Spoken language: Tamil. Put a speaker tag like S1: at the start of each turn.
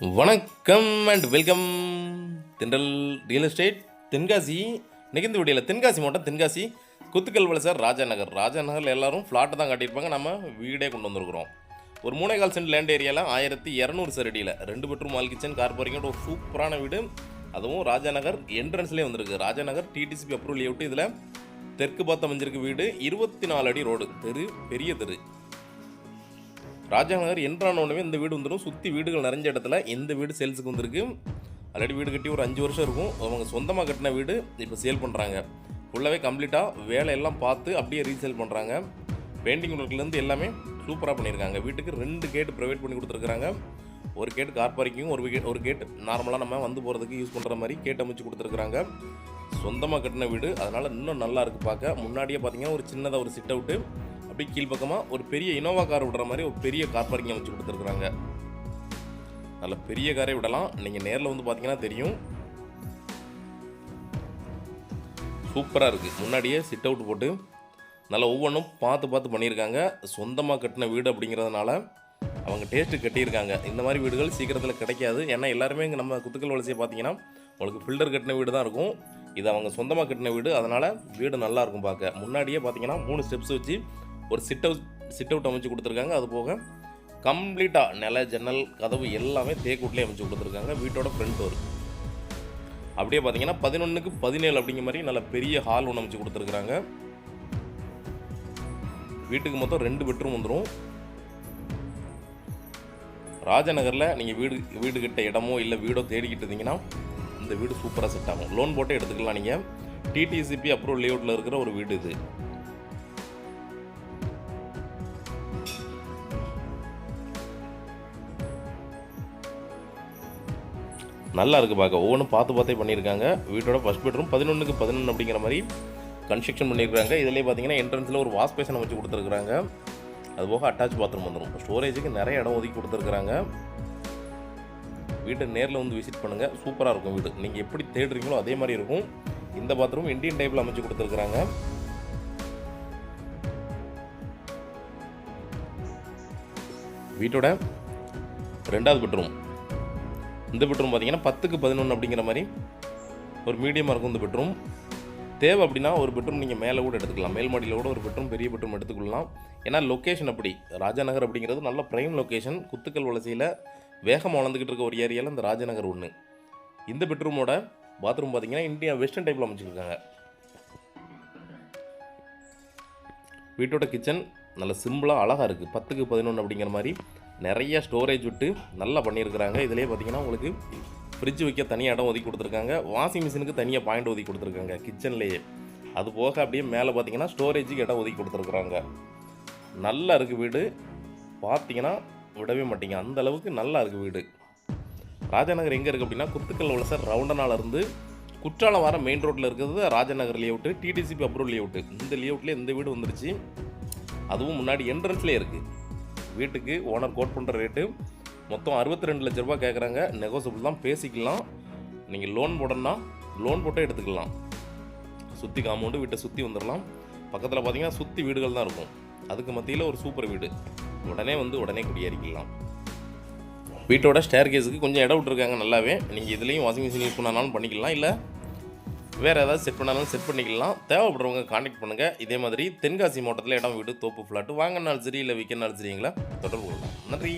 S1: வணக்கம் and welcome. Thindal real estate Tenkasi. இன்றைக்கி இந்த வீடியோவில் தென்காசி மாவட்டம் தென்காசி குத்துக்கல் வலசர் ராஜாநகர். ராஜாநகரில் எல்லோரும் ஃப்ளாட்டை தான் காட்டியிருப்பாங்க. நம்ம வீடே கொண்டு வந்திருக்கிறோம். ஒரு 3.25 சென்ட் லேண்ட் ஏரியாவில் 1200 சரடியில் 2 பெட்ரூம் ஆல் கிச்சன் கார் பார்க்கிங்கோட ஒரு சூப்பரான வீடு. அதுவும் ராஜாநகர் என்ட்ரன்ஸ்லேயே வந்திருக்கு. Rajanagar DTCP approval layout. இதில் தெற்கு பார்த்து அமைஞ்சிருக்கு வீடு. 24 அடி ரோடு, தெரு பெரிய தெரு. ராஜாநகர் என்றானோடனே இந்த வீடு வந்துடும். சுற்றி வீடுகள் நிறைஞ்ச இடத்துல இந்த வீடு சேல்ஸுக்கு வந்திருக்கு. ஆல்ரெடி வீடு கட்டி ஒரு 5 வருஷம் இருக்கும். அவங்க சொந்தமாக கட்டின வீடு இப்போ சேல் பண்ணுறாங்க. ஃபுல்லாகவே கம்ப்ளீட்டாக வேலையெல்லாம் பார்த்து அப்படியே ரீசேல் பண்ணுறாங்க. பெயிண்டிங் ஒர்க்லேருந்து எல்லாமே சூப்பராக பண்ணியிருக்காங்க. வீட்டுக்கு 2 கேட்டு ப்ரொவைட் பண்ணி கொடுத்துருக்குறாங்க. ஒரு கேட்டு கார் பார்க்கிங்கும், ஒரு கேட்டு நார்மலாக நம்ம வந்து போகிறதுக்கு யூஸ் பண்ணுற மாதிரி கேட்டு அமைச்சு கொடுத்துருக்குறாங்க. சொந்தமாக கட்டின வீடு, அதனால் இன்னும் நல்லா இருக்குது பார்க்க. முன்னாடியே பார்த்தீங்கன்னா ஒரு சின்னதாக ஒரு சிட் அவுட்டு, அப்படி கீழ்பக்கமாக ஒரு பெரிய இனோவா கார் விடுற மாதிரி ஒரு பெரிய கார் பார்க்கிங் அமைச்சு கொடுத்துருக்குறாங்க. நல்ல பெரிய காரே விடலாம். நீங்கள் நேரில் வந்து பார்த்தீங்கன்னா தெரியும். சூப்பராக இருக்குது. முன்னாடியே சிட் அவுட் போட்டு நல்லா ஒவ்வொன்றும் பார்த்து பண்ணியிருக்காங்க. சொந்தமாக கட்டின வீடு அப்படிங்கிறதுனால அவங்க டேஸ்ட்டு கட்டியிருக்காங்க. இந்த மாதிரி வீடுகள் சீக்கிரத்தில் கிடைக்காது. ஏன்னா எல்லாருமே இங்கே நம்ம குத்துக்கல் வலசையை பார்த்தீங்கன்னா உங்களுக்கு ஃபில்டர் கட்டின வீடு தான் இருக்கும். இது அவங்க சொந்தமாக கட்டின வீடு, அதனால் வீடு நல்லாயிருக்கும் பார்க்க. முன்னாடியே பார்த்தீங்கன்னா 3 ஸ்டெப்ஸ் வச்சு ஒரு சிட் அவுட் அமைச்சு கொடுத்துருக்காங்க. அது போக கம்ப்ளீட்டாக நில, ஜன்னல், கதவு எல்லாமே தேக்கூட்லேயே அமைச்சு கொடுத்துருக்காங்க. வீட்டோட ஃப்ரண்ட் டோர் அப்படியே பார்த்தீங்கன்னா 11க்கு 17 அப்படிங்கிற மாதிரி நல்ல பெரிய ஹால் ஒன்று அமைச்சு கொடுத்துருக்குறாங்க. வீட்டுக்கு மொத்தம் 2 பெட்ரூம் வந்துடும். ராஜநகரில் நீங்கள் வீடு கிட்ட இடமோ இல்லை வீடோ தேடிக்கிட்டு இருந்தீங்கன்னா இந்த வீடு சூப்பராக செட் ஆகும். லோன் போட்டே எடுத்துக்கலாம். நீங்கள் டிடிசிபி அப்ரூவல் லேஅவுட்டில் இருக்கிற ஒரு வீடு இது. நல்லா இருக்குது பார்க்க. ஒவ்வொன்றும் பார்த்தே பண்ணியிருக்காங்க. வீட்டோட ஃபஸ்ட் பெட்ரூம் 11க்கு 11 அப்படிங்கிற மாதிரி கன்ஸ்ட்ரக்ஷன் பண்ணியிருக்காங்க. இதிலே பார்த்தீங்கன்னா என்ட்ரன்ஸில் ஒரு வாஷ் பேஷனை வச்சு கொடுத்துருக்குறாங்க. அதுபோக அட்டாச் பாத்ரூம் வந்துடும். ஸ்டோரேஜுக்கு நிறைய இடம் ஒதுக்கி கொடுத்துருக்குறாங்க. வீட்டை நேரில் வந்து விசிட் பண்ணுங்கள். சூப்பராக இருக்கும் வீடு. நீங்கள் எப்படி தேடுறீங்களோ அதே மாதிரி இருக்கும். இந்த பாத்ரூம் இந்தியன் டைப்பில் அமைச்சு கொடுத்துருக்குறாங்க. வீட்டோட 2வது பெட்ரூம். இந்த பெட்ரூம் பார்த்தீங்கன்னா 10க்கு 11 அப்படிங்கிற மாதிரி ஒரு மீடியமாக இருக்கும். இந்த பெட்ரூம் தேவை அப்படின்னா ஒரு பெட்ரூம் நீங்கள் மேலே கூட எடுத்துக்கலாம். மேல் மாடியில் கூட ஒரு பெட்ரூம், பெரிய பெட்ரூம் எடுத்துக்கொள்ளலாம். ஏன்னா லொக்கேஷன் அப்படி. ராஜாநகர் அப்படிங்கிறது நல்ல ப்ரைம் லொக்கேஷன். குத்துக்கல் வலசையில் வேகமாக வளர்ந்துக்கிட்டு இருக்க ஒரு ஏரியாவில் இந்த ராஜாநகர் ஒன்று. இந்த பெட்ரூமோட பாத்ரூம் பார்த்தீங்கன்னா இந்தியா வெஸ்டர்ன் டைப்பில் அமைச்சிருக்காங்க. வீட்டோட கிச்சன் நல்ல சிம்பிளாக அழகாக இருக்குது. 10க்கு 11 அப்படிங்கிற மாதிரி நிறைய ஸ்டோரேஜ் விட்டு நல்லா பண்ணியிருக்கிறாங்க. இதிலே பார்த்தீங்கன்னா உங்களுக்கு ஃப்ரிட்ஜ் வைக்க தனியாக இடம் ஒதுக்கி கொடுத்துருக்காங்க. வாஷிங் மிஷினுக்கு தனியாக பாயிண்ட் ஒதுக்கி கொடுத்துருக்காங்க கிச்சன்லேயே. அது போக அப்படியே மேலே பார்த்தீங்கன்னா ஸ்டோரேஜுக்கு இடம் ஒதுக்கி கொடுத்துருக்குறாங்க. நல்லா இருக்குது வீடு. பார்த்தீங்கன்னா விடவே மாட்டீங்க, அந்த அளவுக்கு நல்லா இருக்குது வீடு. ராஜாநகர் எங்கே இருக்குது அப்படின்னா குத்துக்கல் வலசர் ரவுண்டனாலிருந்து குற்றாலம் வர மெயின் ரோட்டில் இருக்கிறது Rajanagar layout, DTCP approval layout. இந்த லேஅவுட்லேயே இந்த வீடு வந்துருச்சு. அதுவும் முன்னாடி என்ட்ரன்ஸ்லேயே இருக்குது. வீட்டுக்கு ஓனர் கோட் பண்ணுற ரேட்டு மொத்தம் 62 லட்ச ரூபா கேட்குறாங்க. நெகோசியபிள் தான், பேசிக்கலாம். நீங்கள் லோன் போடணும்னா லோன் போட்டே எடுத்துக்கலாம். சுற்றி காம்பவுண்டு வீட்டை சுற்றி வந்துடலாம். பக்கத்தில் பார்த்தீங்கன்னா சுற்றி வீடுகள் தான் இருக்கும். அதுக்கு மத்தியில் ஒரு சூப்பர் வீடு. உடனே குடியேறிக்கலாம். வீட்டோட ஸ்டேர் கேஸுக்கு கொஞ்சம் இடம் விட்டுருக்காங்க நல்லாவே. நீங்கள் இதுலேயும் வாஷிங் மிஷின் யூஸ் பண்ணாலும் பண்ணிக்கலாம், இல்லை வேறு ஏதாவது செட் பண்ணாலும் செட் பண்ணிக்கலாம். தேவைப்படுறவங்க கான்டாக்ட் பண்ணுங்கள். இதே மாதிரி தென்காசி மாவட்டத்தில் இடம், வீடு, தோப்பு, ஃப்ளாட்டு வாங்கினாலும் சரி இல்லை விற்கனாலும் சரிங்களா தொடர்பு கொள்ளலாம். நன்றி.